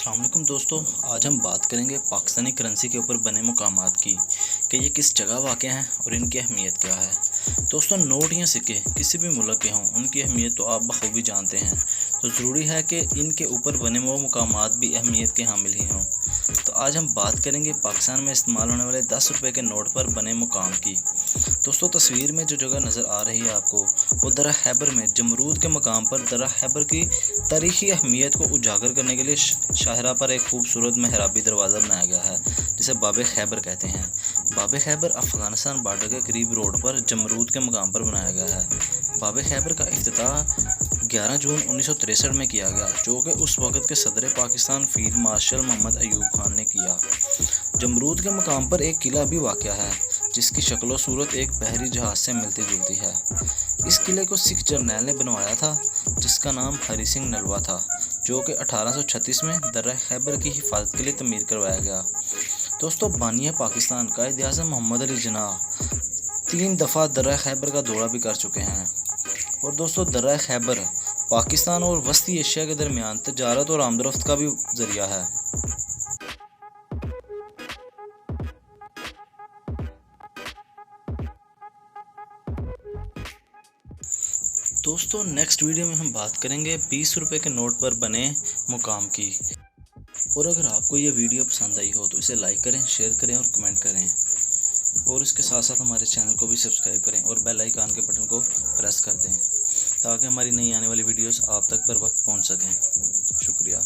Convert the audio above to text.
अस्सलाम वालेकुम दोस्तों। आज हम बात करेंगे पाकिस्तानी करेंसी के ऊपर बने मकामात की कि ये किस जगह वाक़ हैं और इनकी अहमियत क्या है। दोस्तों, नोट या सिक्के किसी भी मुल्क के हों, उनकी अहमियत तो आप बखूबी जानते हैं, तो ज़रूरी है कि इनके ऊपर बने वो मकामात भी अहमियत के हामिल ही हों। तो आज हम बात करेंगे पाकिस्तान में इस्तेमाल होने वाले 10 रुपये के नोट पर बने मुकाम की। दोस्तों, तस्वीर में जो जगह नज़र आ रही है आपको, वो दर्रा खैबर में जमरूद के मकाम पर दर्रा खैबर की तारीख़ी अहमियत को उजागर करने के लिए शाहरा पर एक खूबसूरत मेहराबी दरवाज़ा बनाया गया है, जिसे बाब खैबर कहते हैं। बाब खैबर अफ़गानिस्तान बॉर्डर के करीब रोड पर जमरूद के मकाम पर बनाया गया है। बाब खैबर का इफ्तिताह 11 जून 1963 में किया गया, जो कि उस वक़्त के सदर पाकिस्तान फील्ड मार्शल मोहम्मद अयूब खान ने किया। जमरूद के मकाम पर एक किला भी वाक़या है, जिसकी शक्ल व सूरत एक बहरी जहाज़ से मिलती जुलती है। इस किले को सिख जर्नैल ने बनवाया था, जिसका नाम हरी सिंह नलवा था, जो कि 1836 में दर्रा खैबर की हिफाजत के लिए तमीर करवाया गया। दोस्तों, बानिया पाकिस्तान कायद-ए-आज़म मोहम्मद अली जिन्नाह 3 दफ़ा दर्रा खैबर का दौरा भी कर चुके हैं। और दोस्तों, दर्रा खैबर पाकिस्तान और वस्ती एशिया के दरमियान तजारत और आमदरफ्त का भी ज़रिया है। दोस्तों, नेक्स्ट वीडियो में हम बात करेंगे 20 रुपये के नोट पर बने मुकाम की। और अगर आपको ये वीडियो पसंद आई हो तो इसे लाइक करें, शेयर करें और कमेंट करें, और इसके साथ साथ हमारे चैनल को भी सब्सक्राइब करें और बेल आइकन के बटन को प्रेस कर दें, ताकि हमारी नई आने वाली वीडियोस आप तक बर वक्त पहुंच सकें। शुक्रिया।